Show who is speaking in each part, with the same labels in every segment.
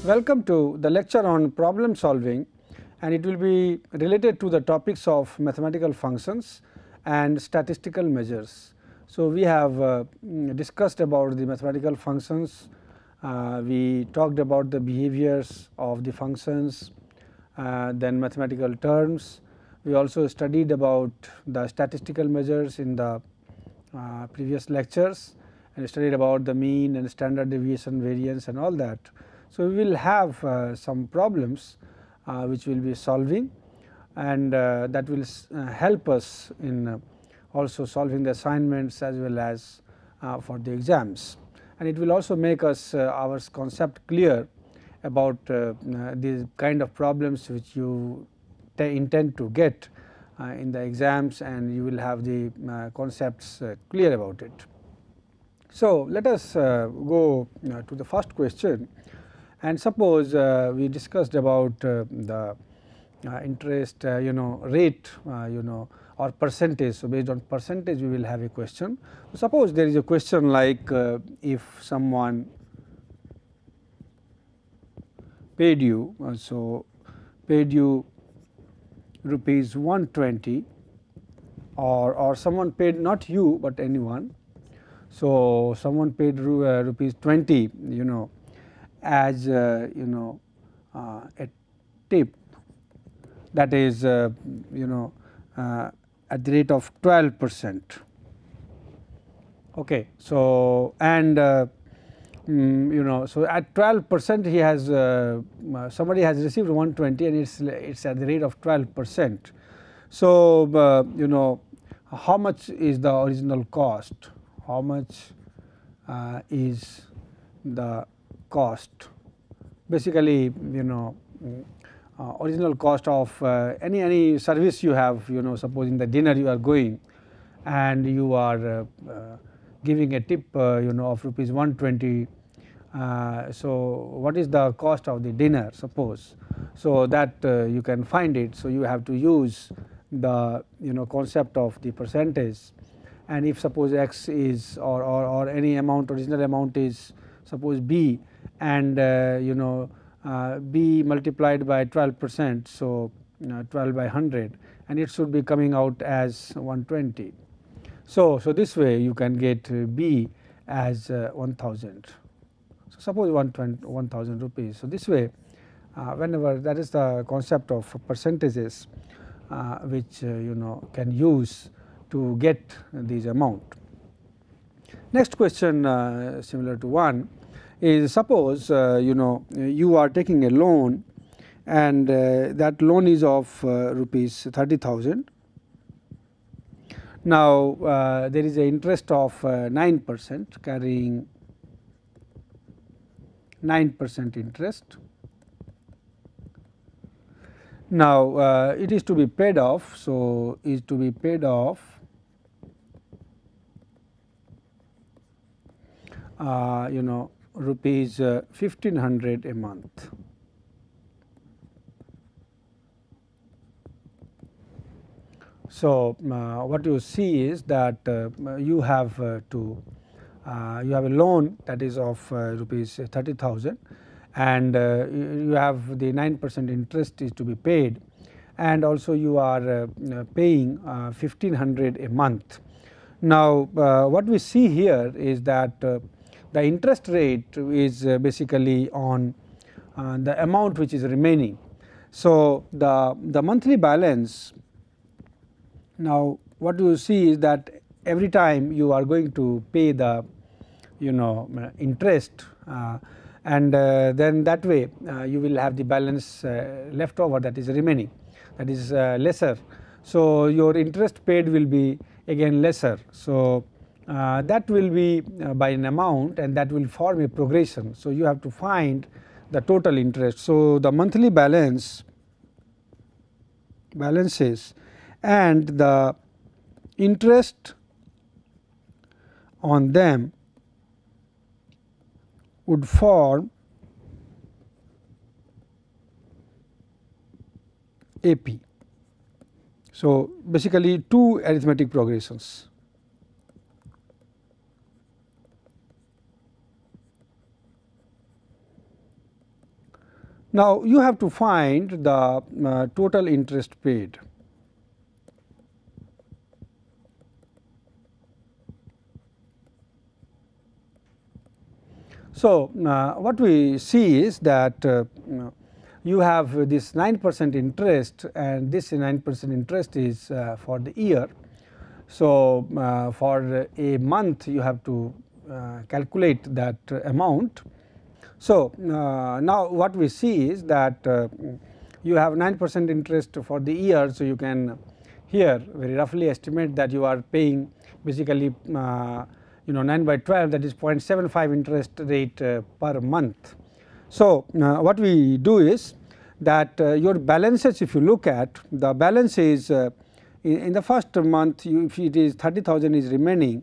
Speaker 1: Welcome to the lecture on problem solving, and it will be related to the topics of mathematical functions and statistical measures. So, we have discussed about the mathematical functions, we talked about the behaviors of the functions, then mathematical terms. We also studied about the statistical measures in the previous lectures, and studied about the mean and standard deviation, variance and all that. So, we will have some problems which we will be solving, and that will help us in also solving the assignments as well as for the exams, and it will also make us our concept clear about these kind of problems which you intend to get in the exams, and you will have the concepts clear about it. So, let us go to the first question, and suppose we discussed about the interest rate or percentage. So, based on percentage we will have a question. Suppose there is a question like if someone paid you, paid you rupees 120, or someone paid, not you but anyone. So, someone paid rupees 20 as a tip, that is at the rate of 12%. Okay. So, and so at 12% he has somebody has received 120 and it's at the rate of 12%. So, how much is the original cost? How much is the cost? Basically, original cost of any service you have, supposing the dinner you are going and you are giving a tip of rupees 120. So, what is the cost of the dinner, suppose? So, that you can find it. So, you have to use the concept of the percentage, and if suppose x is or any amount, original amount is suppose b, and b multiplied by 12%. So, 12 by 100, and it should be coming out as 120. So, this way you can get b as 1000. So, suppose 1000 rupees. So, this way whenever, that is the concept of percentages which can use to get this amount. Next question similar to one is, suppose you are taking a loan, and that loan is of rupees 30,000. Now, there is a interest of 9%, carrying 9% interest. Now, it is to be paid off. So, is to be paid off rupees 1500 a month. So, what you see is that you have you have a loan that is of rupees 30,000, and you have the 9% interest is to be paid, and also you are paying 1500 a month. Now, what we see here is that the interest rate is basically on the amount which is remaining. So, the monthly balance, now what you see is that every time you are going to pay the interest, and then that way you will have the balance left over, that is remaining, that is lesser. So, your interest paid will be again lesser. So, that will be by an amount, and that will form a progression. So, you have to find the total interest. So, the monthly balances and the interest on them would form AP. So, basically two arithmetic progressions. Now, you have to find the total interest paid. So, what we see is that you have this 9% interest, and this 9% interest is for the year. So, for a month you have to calculate that amount. So, now what we see is that you have 9% interest for the year. So, you can here very roughly estimate that you are paying basically 9 by 12, that is 0.75 interest rate per month. So, what we do is that your balances, if you look at the balance is in the first month, if it is 30,000 is remaining.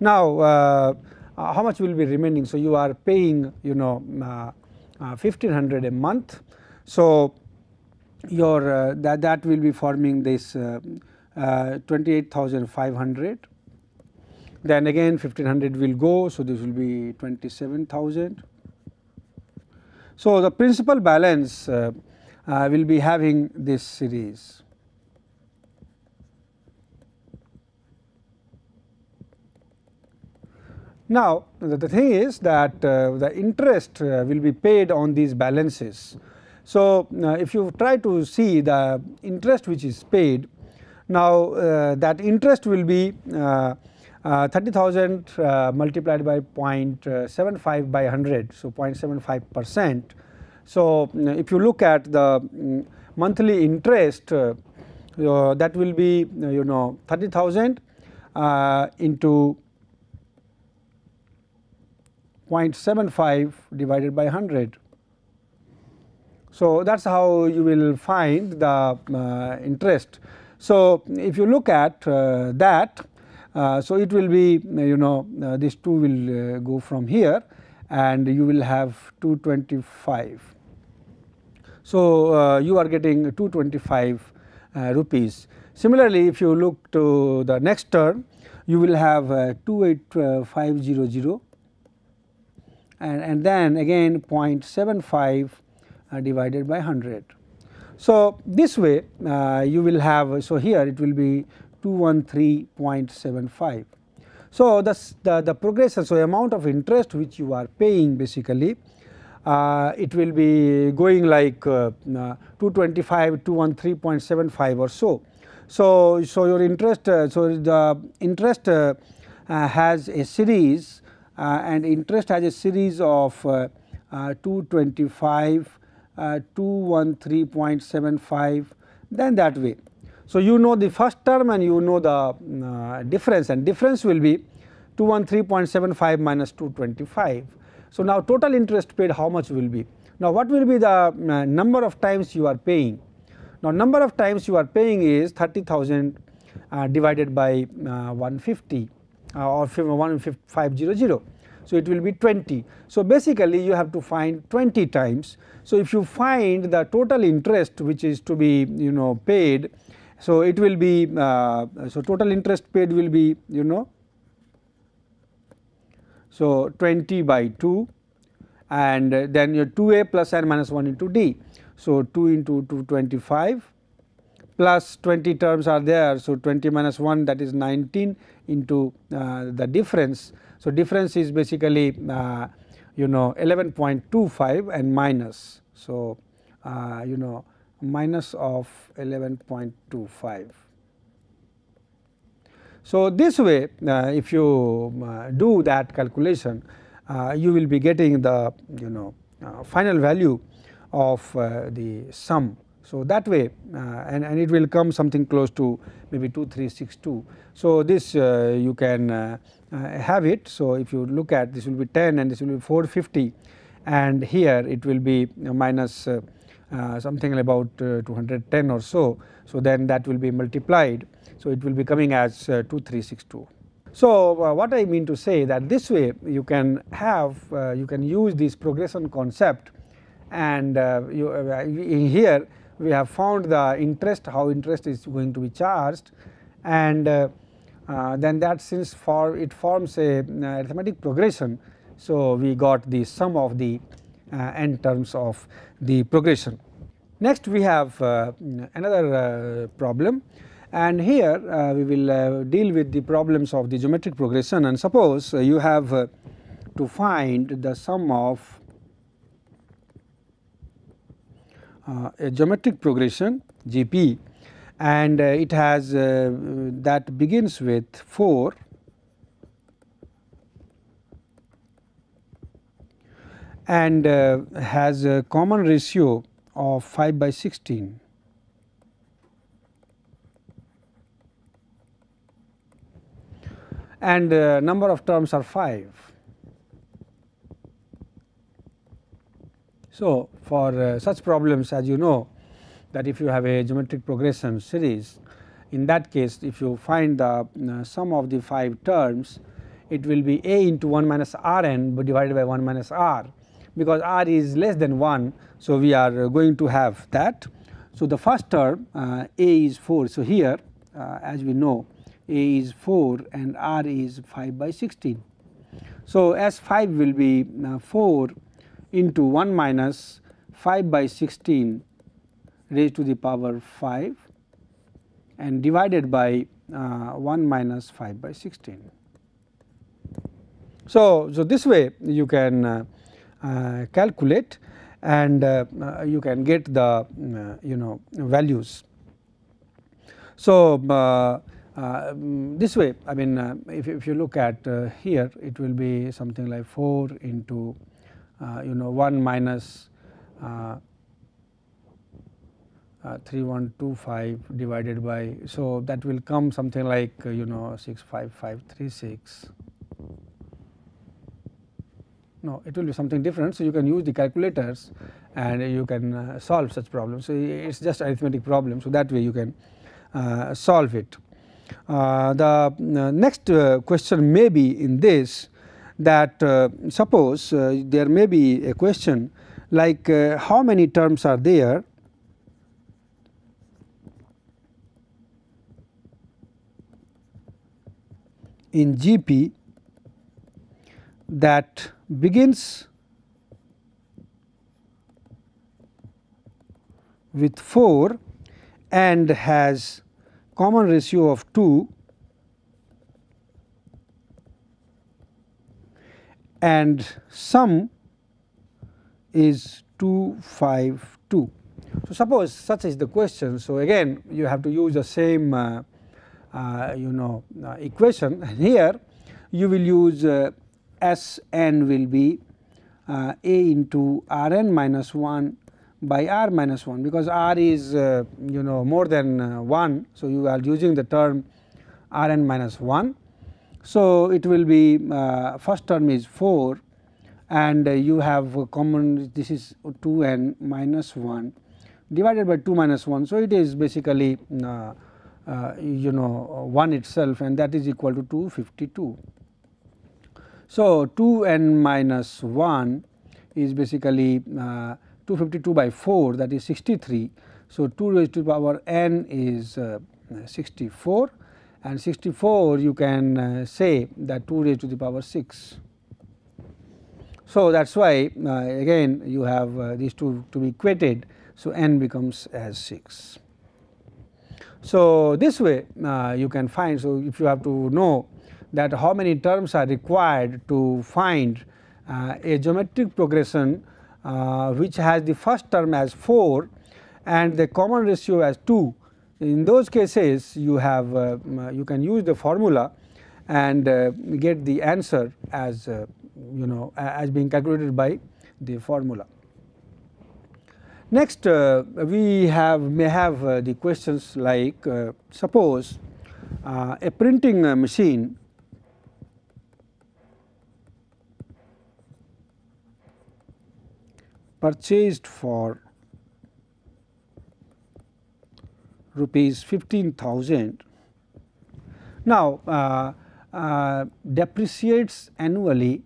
Speaker 1: Now, how much will be remaining? So, you are paying 1500 a month. So, your that will be forming this 28,500. Then again 1500 will go. So, this will be 27,000. So, the principal balance will be having this series. Now, the thing is that the interest will be paid on these balances. So, if you try to see the interest which is paid, now that interest will be 30,000 multiplied by 0.75 by 100. So, 0.75%. So, if you look at the monthly interest, that will be 30,000 into 0.75 divided by 100. So, that is how you will find the interest. So, if you look at that, so it will be this 2 will go from here, and you will have 225. So, you are getting 225 rupees. Similarly, if you look to the next term, you will have 28500. And then again 0.75 divided by 100. So, this way you will have, so here it will be 213.75. So, the progression, so amount of interest which you are paying basically, it will be going like 225, 213.75 or so. So, your interest, so the interest has a series, and interest has a series of 225, 213.75, then that way. So, you know the first term and you know the difference, and difference will be 213.75 minus 225. So, now total interest paid how much will be? Now, what will be the number of times you are paying? Now, number of times you are paying is 30,000 divided by 150 or 1500. So, it will be 20. So, basically you have to find 20 times. So, if you find the total interest which is to be paid, so it will be so total interest paid will be so 20 by 2, and then your 2a plus and minus 1 into d. So, 2 into 225 plus 20 terms are there. So, 20 minus 1, that is 19 into the difference. So, difference is basically 11.25 and minus. So, minus of 11.25. So, this way if you do that calculation, you will be getting the final value of the sum. So, that way and it will come something close to maybe 2362. So, this you can have it. So, if you look at this will be 10 and this will be 450, and here it will be minus something about 210 or so. So, then that will be multiplied. So, it will be coming as 2362. So, what I mean to say that this way you can have you can use this progression concept, and here we have found the interest, how interest is going to be charged, and then that since it forms a arithmetic progression. So, we got the sum of the n terms of the progression. Next we have another problem, and here we will deal with the problems of the geometric progression. And suppose you have to find the sum of a geometric progression GP, and it has that begins with 4 and has a common ratio of 5/16. And number of terms are 5. So, for such problems, as you know, that if you have a geometric progression series, in that case if you find the sum of the 5 terms, it will be a into 1 minus r n divided by 1 minus r, because r is less than 1. So, we are going to have that. So, the first term a is 4. So, here as we know, a is 4 and r is 5/16. So, as 5 will be 4 into 1 minus 5/16 raised to the power 5 and divided by 1 minus 5/16. So, this way you can calculate, and you can get the values. So, this way, I mean if you look at here, it will be something like 4 into 1 minus 3125 divided by, so that will come something like 65536. No, it will be something different. So, you can use the calculators and you can solve such problems. So, it is just arithmetic problem. So, that way you can solve it. The next question may be in this, that suppose there may be a question like how many terms are there in GP that begins with 4 and has common ratio of 2 and sum is 252. So, suppose such is the question. So, again you have to use the same equation, and here you will use S n will be a into r n minus 1 by r minus 1, because r is more than 1. So, you are using the term r n minus 1. So, it will be first term is 4 and you have common, this is 2 n minus 1 divided by 2 minus 1. So, it is basically 1 itself, and that is equal to 252. So, 2 n minus 1 is basically 252 by 4, that is 63. So, 2 raised to the power n is 64, and 64 you can say that 2 raised to the power 6. So, that is why again you have these two to be equated. So, n becomes as 6. So, this way you can find. So, if you have to know that how many terms are required to find a geometric progression which has the first term as 4 and the common ratio as 2, in those cases you have you can use the formula and get the answer as as being calculated by the formula. Next we may have the questions like suppose a printing machine purchased for rupees 15,000 now depreciates annually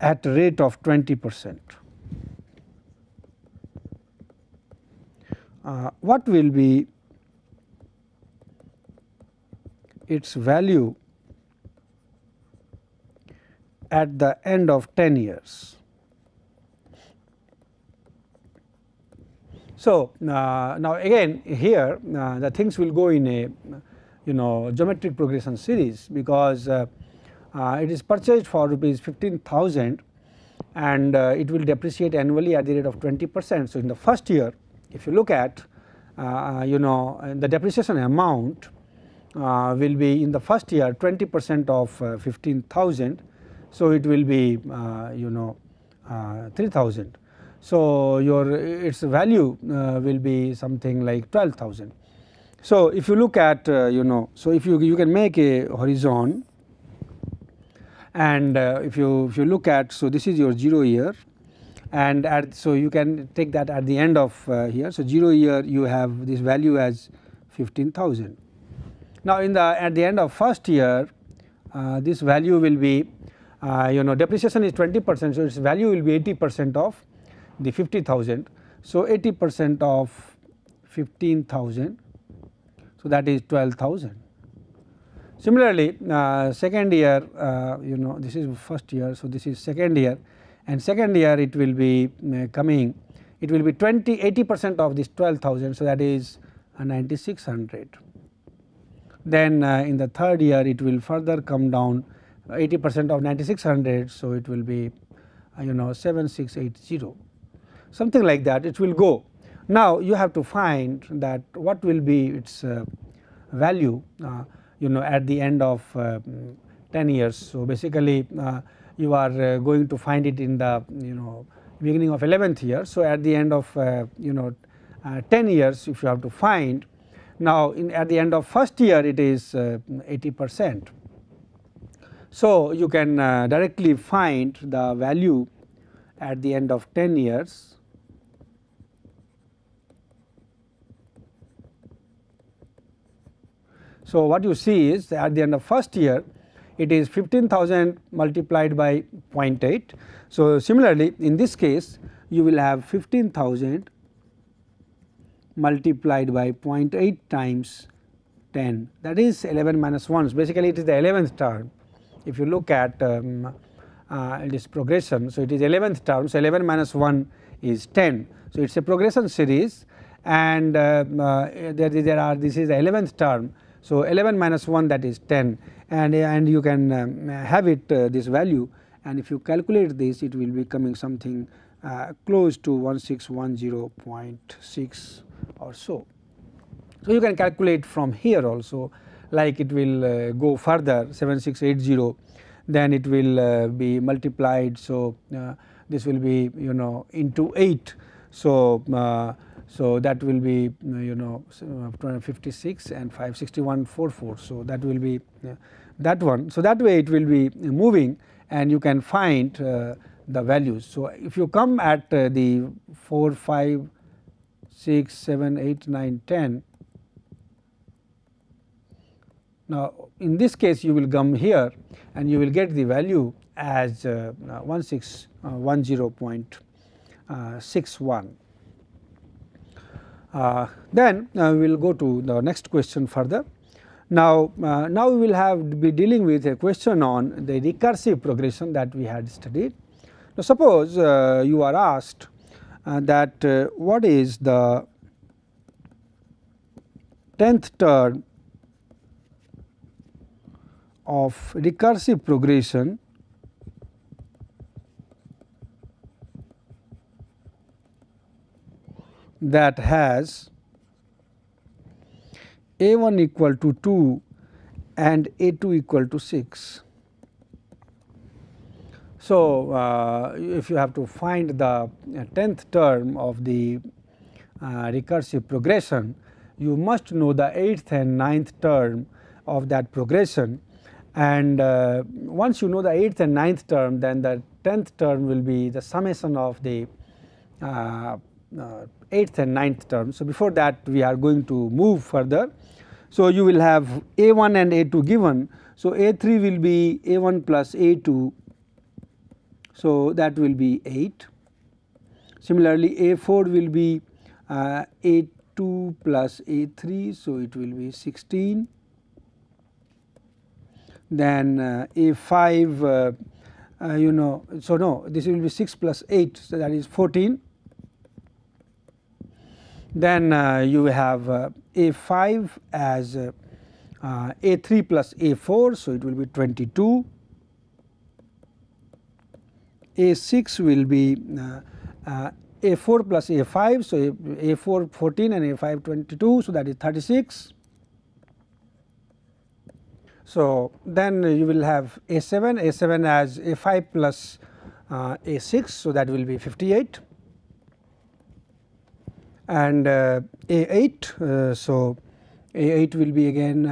Speaker 1: at a rate of 20%. What will be its value at the end of 10 years. So, now again here the things will go in a geometric progression series, because it is purchased for rupees 15,000 and it will depreciate annually at the rate of 20%. So, in the first year, if you look at the depreciation amount will be in the first year 20% of 15,000. So, it will be 3,000. So, its value will be something like 12,000. So, if you look at so if you can make a horizon, and if you look at, so this is your 0 year, and so you can take that at the end of here. So, 0 year you have this value as 15,000. Now, at the end of first year this value will be depreciation is 20%. So, its value will be 80% of the 50,000. So, 80% of 15,000. So, that is 12,000. Similarly, second year this is first year. So, this is second year, and second year it will be coming, it will be 80% of this 12,000. So, that is 9,600. Then in the third year it will further come down 80% of 9,600. So, it will be 7,680, something like that it will go. Now, you have to find that what will be its value at the end of 10 years. So, basically you are going to find it in the beginning of 11th year. So, at the end of 10 years if you have to find, now at the end of first year it is 80%. So, you can directly find the value at the end of 10 years. So, what you see is at the end of first year it is 15,000 multiplied by 0.8. So, similarly in this case you will have 15,000 multiplied by 0.8 times 10, that is 11 minus 1. So, basically it is the 11th term. If you look at this progression, so it is 11th term. So, 11 minus 1 is 10. So, it is a progression series, and this is the 11th term. So, 11 minus 1, that is 10, and you can have it this value, and if you calculate this it will be coming something close to 1610.6 or so. So, you can calculate from here also, like it will go further 7680, then it will be multiplied. So, this will be into 8. So, so that will be 56 and 561.44. So, that will be that one. So, that way it will be moving, and you can find the values. So, if you come at the 4, 5, 6, 7, 8, 9, 10. Now, in this case you will come here and you will get the value as 1610.61. Then we will go to the next question further. Now, now we will be dealing with a question on the recursive progression that we had studied. Now, suppose you are asked that what is the 10th term of recursive progression that has A1 equal to 2 and A2 equal to 6. So, if you have to find the 10th term of the recursive progression, you must know the 8th and 9th term of that progression, and once you know the 8th and 9th term, then the 10th term will be the summation of the 8th and 9th term. So, before that we are going to move further. So, you will have A1 and A2 given. So, A3 will be A1 plus A2. So, that will be 8. Similarly, A4 will be A2 plus A3. So, it will be 16. then A5 so no, this will be 6 plus 8, so that is 14. Then you have A5 as A3 plus A4, so it will be 22. A6 will be A4 plus A5, so A4 14 and A5 22, so that is 36. So then you will have A7 as A5 plus A6, so that will be 58, and A8, so A8 will be again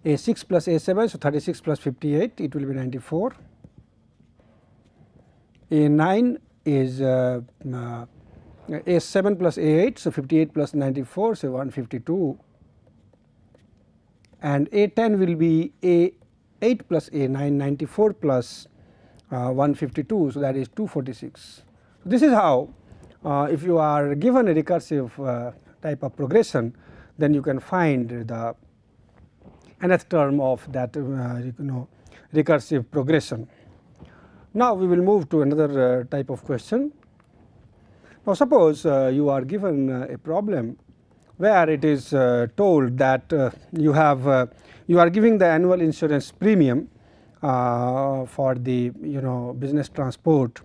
Speaker 1: A6 plus A7, so 36 plus 58, it will be 94. A9 is A7 plus A8, so 58 plus 94, so 152. And A10 will be A8 plus A9, 94 plus 152, so that is 246. This is how if you are given a recursive type of progression, then you can find the nth term of that recursive progression. Now we will move to another type of question. Now suppose you are given a problem where it is told that you are giving the annual insurance premium for the business transport,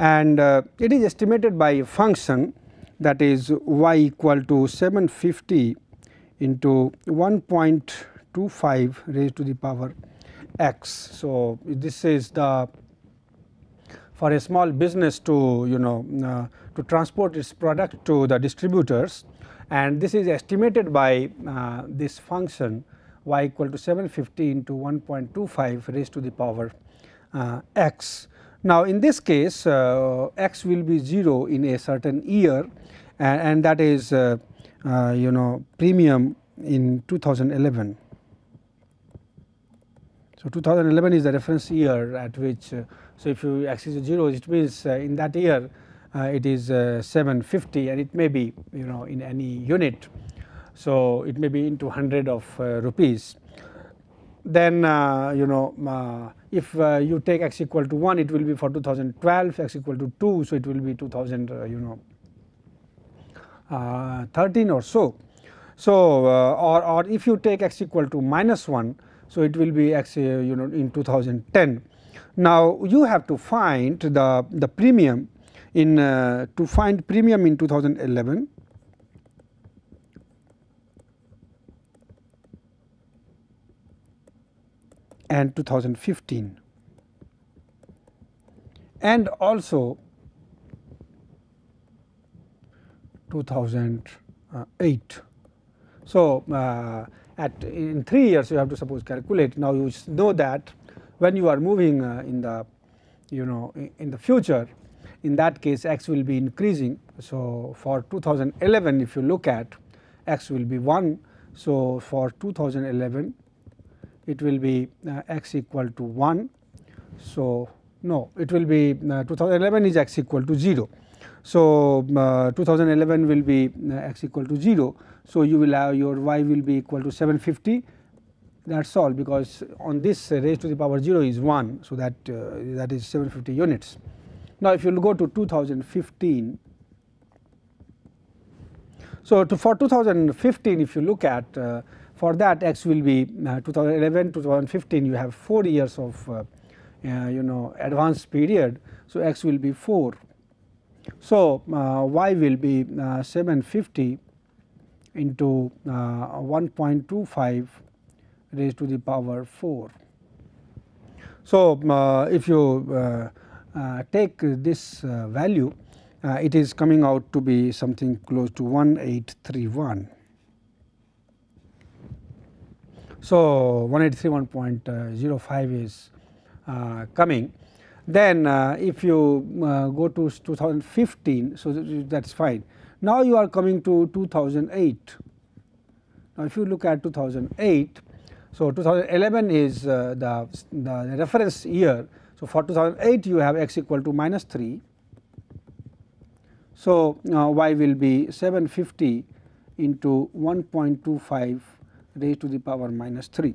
Speaker 1: and it is estimated by a function that is y equal to 750 into 1.25 raised to the power x. So this is the for a small business to to transport its product to the distributors, and this is estimated by this function y equal to 750 into 1.25 raised to the power x. Now in this case x will be 0 in a certain year, and that is premium in 2011. So 2011 is the reference year at which so if you x is 0, it means in that year it is 750, and it may be in any unit, so it may be into 100 of rupees. Then if you take x equal to 1, it will be for 2012, x equal to 2, so it will be 2013 or so. So or if you take x equal to -1, so it will be x in 2010. Now you have to find the premium in to find premium in 2011 and 2015, and also 2008. So in 3 years you have to suppose calculate. Now you know that when you are moving in the in the future, in that case x will be increasing. So for 2011 if you look at, x will be 1. So for 2011 it will be x equal to 1. So no, it will be 2011 is x equal to 0. So 2011 will be x equal to 0. So you will have your y will be equal to 750. That's all, because on this raised to the power 0 is 1. So that is 750 units. Now if you go to 2015, so for 2015 if you look at, for that x will be 2011 to 2015 you have 4 years of advance period, so x will be 4. So y will be 750 into 1.25 raised to the power 4. So if you take this value, it is coming out to be something close to 1831. So 1831.05 is coming. Then if you go to 2015, so that is fine. Now you are coming to 2008. Now if you look at 2008, so 2011 is the reference year. So for 2008 you have x equal to -3. So y will be 750 into 1.25 raised to the power -3.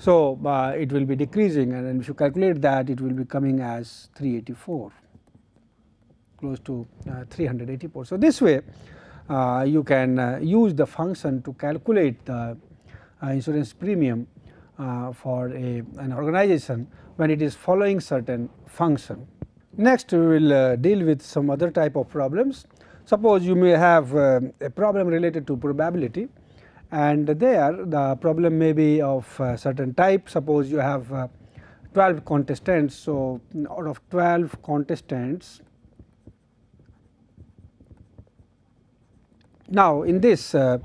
Speaker 1: So, it will be decreasing, and then if you calculate that, it will be coming as 384, close to 384. So, this way you can use the function to calculate the insurance premium for an organization when it is following certain function. Next, we will deal with some other type of problems. Suppose you may have a problem related to probability, and there the problem may be of certain type. Suppose you have 12 contestants. So, out of 12 contestants, now in this your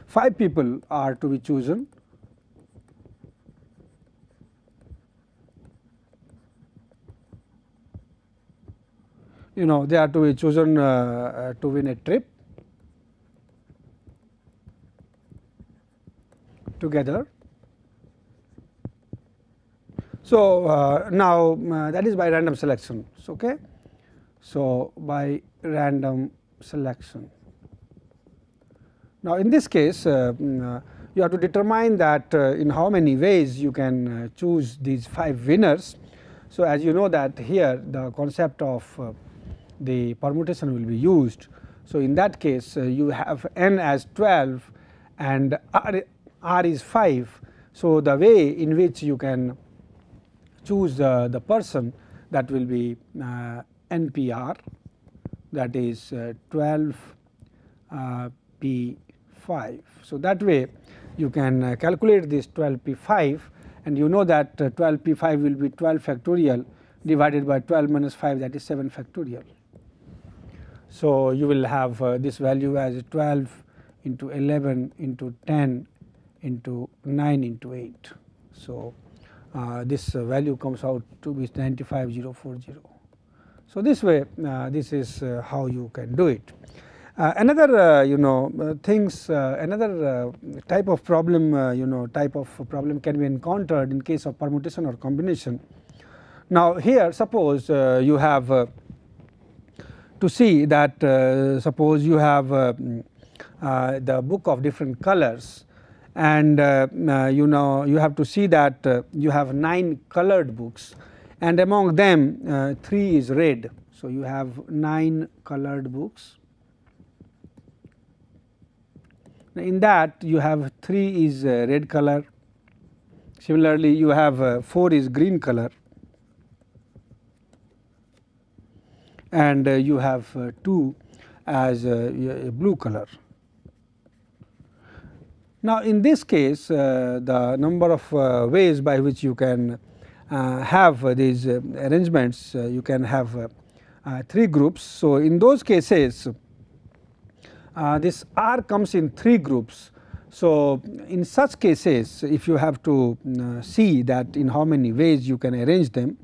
Speaker 1: 5 people are to be chosen. They are to be chosen to win a trip together. So, now that is by random selection. Okay. So, by random selection. Now, in this case you have to determine that in how many ways you can choose these 5 winners. So, as you know that here the concept of the permutation will be used. So, in that case you have n as 12 and r is 5. So, the way in which you can choose the person, that will be NPR, that is 12 P5. So, that way you can calculate this 12 P5, and you know that 12 P5 will be 12 factorial divided by 12 minus 5, that is 7 factorial. So, you will have this value as 12 into 11 into 10 into 9 into 8. So, this value comes out to be 95040. So, this way this is how you can do it. Another things, another type of problem type of problem can be encountered in case of permutation or combination. Now, here suppose you have to see that suppose you have the book of different colors, and you have to see that you have 9 colored books, and among them 3 is red. So, you have 9 colored books. In that you have 3 is red color. Similarly, you have 4 is green color, and you have 2 as a blue color. Now, in this case the number of ways by which you can have these arrangements, you can have 3 groups. So, in those cases this R comes in 3 groups. So, in such cases if you have to see that in how many ways you can arrange them.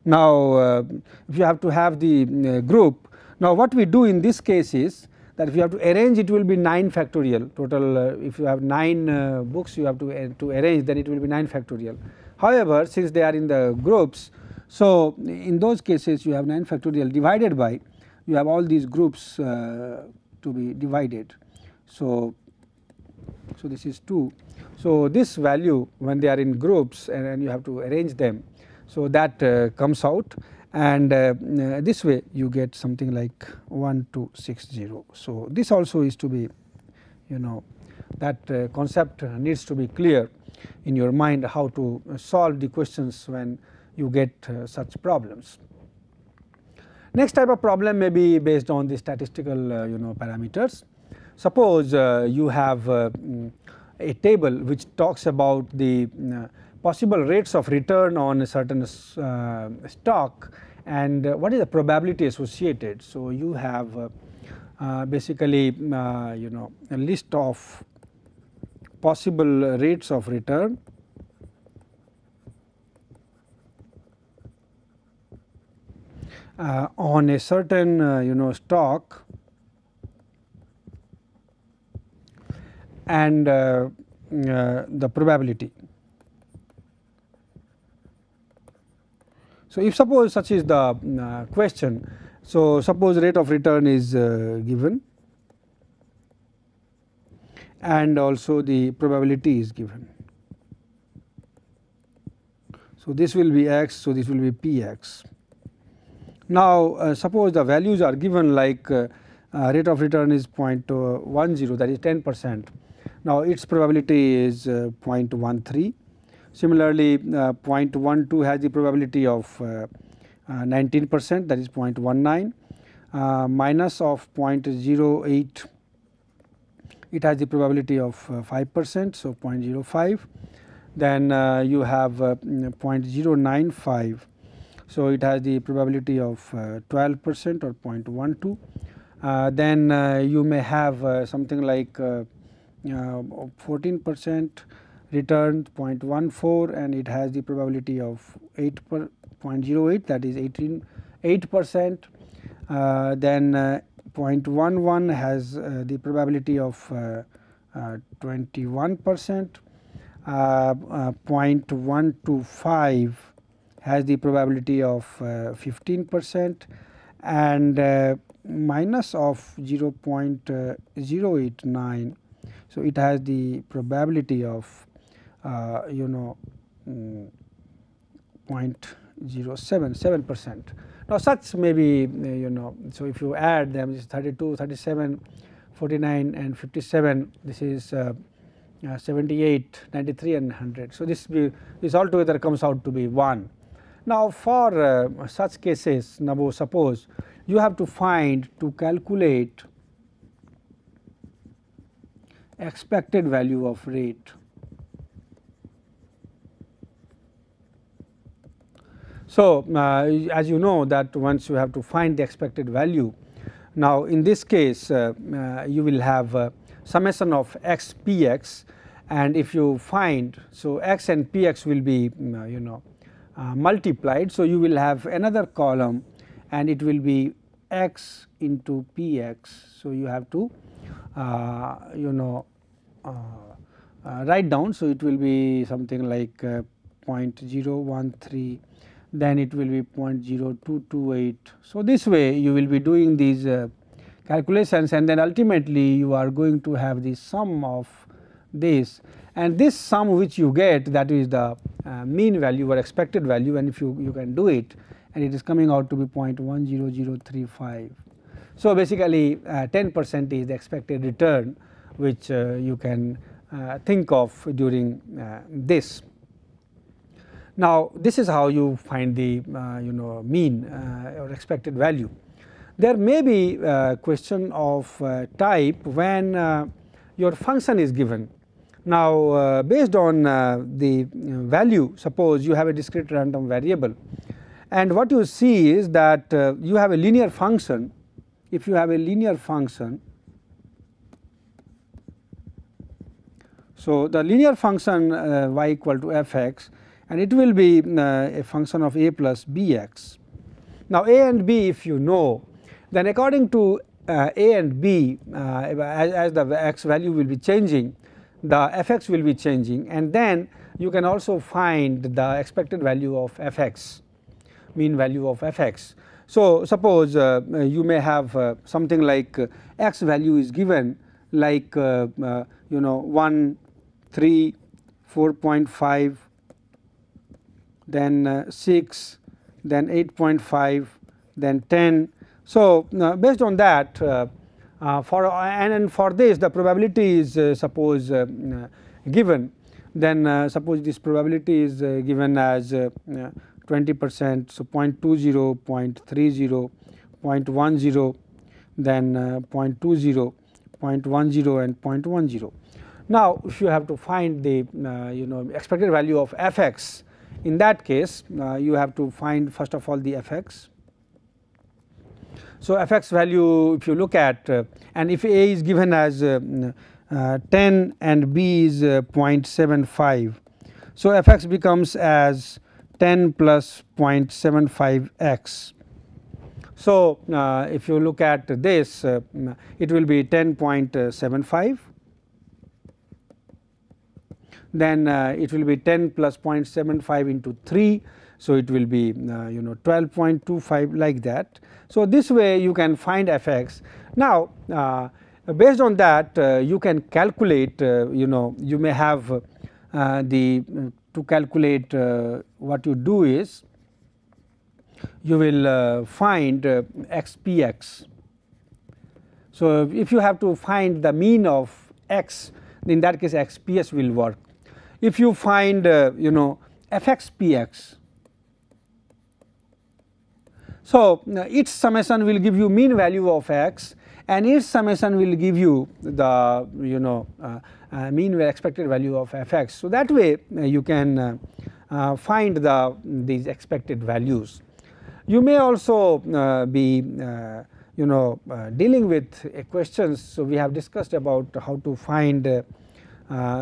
Speaker 1: Now, if you have to have the group, now what we do in this case is that if you have to arrange, it will be 9 factorial total. If you have 9 books you have to arrange, then it will be 9 factorial. However, since they are in the groups, so in those cases you have 9 factorial divided by, you have all these groups to be divided. So, this is 2. So, this value when they are in groups and you have to arrange them, so that comes out, and this way you get something like 1260. So, this also is to be that concept needs to be clear in your mind, how to solve the questions when you get such problems. Next type of problem may be based on the statistical parameters. Suppose you have a table which talks about the possible rates of return on a certain stock, and what is the probability associated. So, you have basically a list of possible rates of return on a certain stock, and the probability. So, if suppose such is the question, so suppose rate of return is given, and also the probability is given. So, this will be x, so this will be p x. Now, suppose the values are given like rate of return is 0.10, that is 10%. Now, its probability is 0.13. Similarly, 0.12 has the probability of 19%, that is 0.19. Minus of 0.08, it has the probability of 5%, so 0.05. Then you have 0.095, so it has the probability of 12% or 0.12. Then you may have something like 14% return 0.14, and it has the probability of 0.08, that is 8%. Then 0.11 has the probability of 21%. 0.125 has the probability of 15%, and minus of 0.089. So, it has the probability of 0.077%. Now, such may be so if you add them, this is 32, 37, 49 and 57, this is 78, 93 and 100. So, this altogether comes out to be 1. Now, for such cases, now suppose you have to calculate expected value of rate. So, as you know that once you have to find the expected value, now in this case you will have summation of x p x, and if you find, so x and p x will be multiplied. So, you will have another column and it will be x into p x. So, you have to write down. So, it will be something like 0.013, then it will be 0.0228. So, this way you will be doing these calculations, and then ultimately you are going to have the sum of this, and this sum which you get, that is the mean value or expected value, and if you can do it, and it is coming out to be 0.10035. So, basically 10% is the expected return which you can think of during this. Now, this is how you find the mean or expected value. There may be a question of type when your function is given. Now, based on the value, suppose you have a discrete random variable, and what you see is that you have a linear function. If you have a linear function, so the linear function y equal to f x, and it will be a function of a plus b x. Now, a and b if you know, then according to a and b, as the x value will be changing, the f x will be changing, and then you can also find the expected value of f x, mean value of f x. So, suppose you may have something like x value is given like 1, 3, 4.5, then 6, then 8.5, then 10. So, based on that, for this the probability is suppose given, then suppose this probability is given as 20%, so 0.20, 0.30, 0.10, then 0.20, 0.10 and 0.10. Now, if you have to find the expected value of f x, in that case you have to find first of all the f x. So, f x value, if you look at and if a is given as 10 and b is 0.75, so f x becomes as 10 plus 0.75 x. So, if you look at this, it will be 10.75, then it will be 10 plus 0.75 into 3. So, it will be 12.25 like that. So, this way you can find f x. Now, based on that you can calculate, you may have to calculate, what you do is you will find xpx. So, if you have to find the mean of x, in that case xps will work. If you find fxpx, so its summation will give you mean value of x, and its summation will give you the mean expected value of fx. So, that way you can find these expected values. You may also be dealing with questions. So, we have discussed about how to find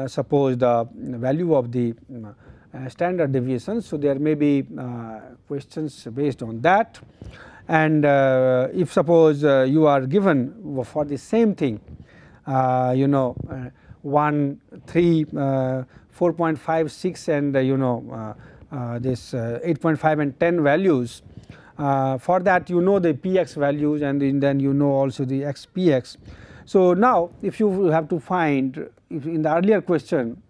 Speaker 1: suppose the value of the standard deviation. So, there may be questions based on that, and if suppose you are given for the same thing 1, 3, 4.56 and this 8.5 and 10 values, for that the px values, and then also the xpx. So, now if you have to find, if in the earlier question,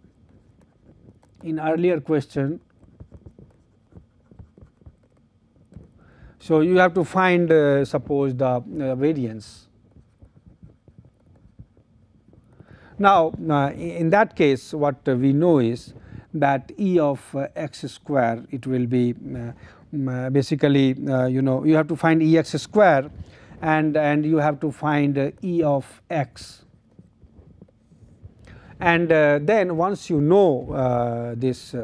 Speaker 1: so you have to find suppose the variance. Now, in that case what we know is that E of x square, it will be basically you have to find E x square, and you have to find E of x, and then once you know this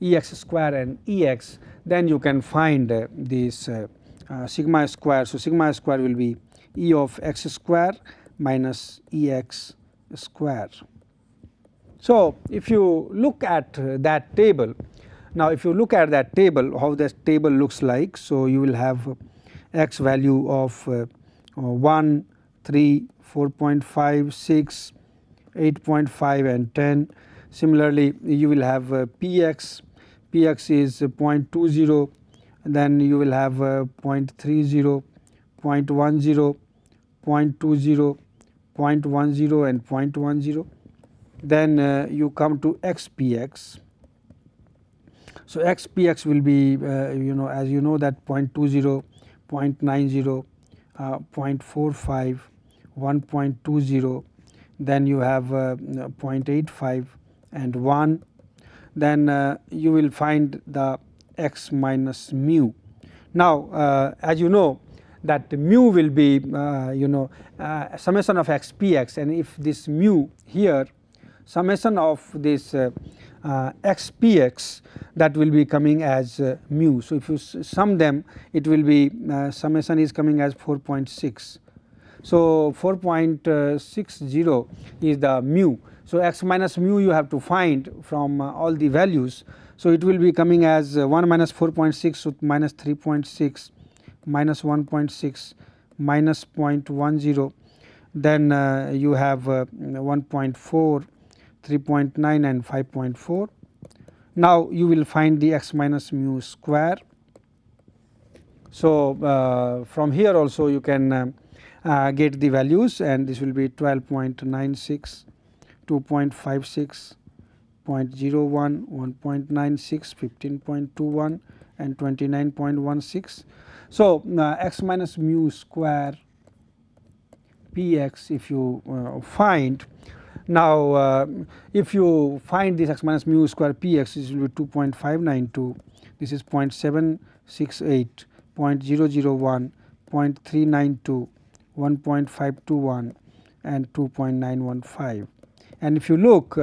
Speaker 1: E x square and E x, then you can find this sigma square. So, sigma square will be E of x square minus E x square. So, if you look at that table, now if you look at that table, how this table looks like. So, you will have x value of 1, 3, 4.5, 6, 8.5 and 10. Similarly, you will have px is 0.20, then you will have 0.30, 0.10, 0.20, 0.10 and 0.10. Then you come to xpx. So, xpx will be as you know that 0.20, 0.90, 0.45, 1.20, then you have 0.85 and 1. Then you will find the x minus mu. Now, as you know that mu will be summation of xpx, and if this mu here, summation of this xpx, that will be coming as mu. So, if you sum them, it will be summation is coming as 4.6. So, 4.60 is the mu. So, x minus mu you have to find from all the values. So, it will be coming as 1 minus 4.6, so minus 3.6, minus 1.6, minus 0.10, then you have 1.4, 3.9 and 5.4. Now, you will find the x minus mu square. So, from here also you can get the values, and this will be 12.96, 2.56, 0.01, 1.96, 15.21 and 29.16. So, x minus mu square px, if you find, now if you find this x minus mu square px, this will be 2.592, this is 0.768, 0.001, 0.392, 1.521 and 2.915. And if you look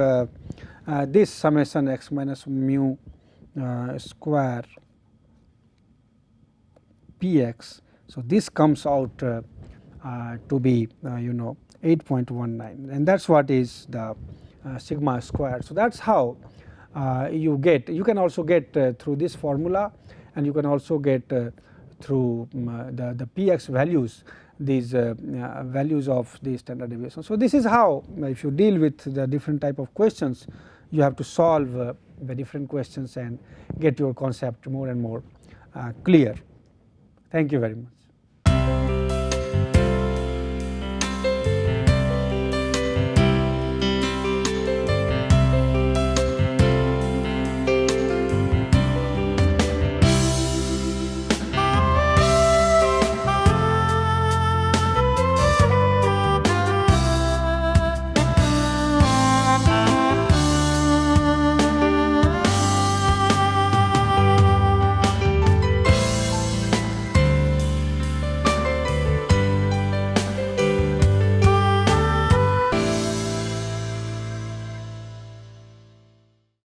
Speaker 1: this summation x minus mu square px, so this comes out to be 8.19, and that is what is the sigma square. So, that is how you get. You can also get through this formula, and you can also get through the px values, these values of the standard deviation. So, this is how, if you deal with the different type of questions, you have to solve the different questions and get your concept more and more clear. Thank you very much.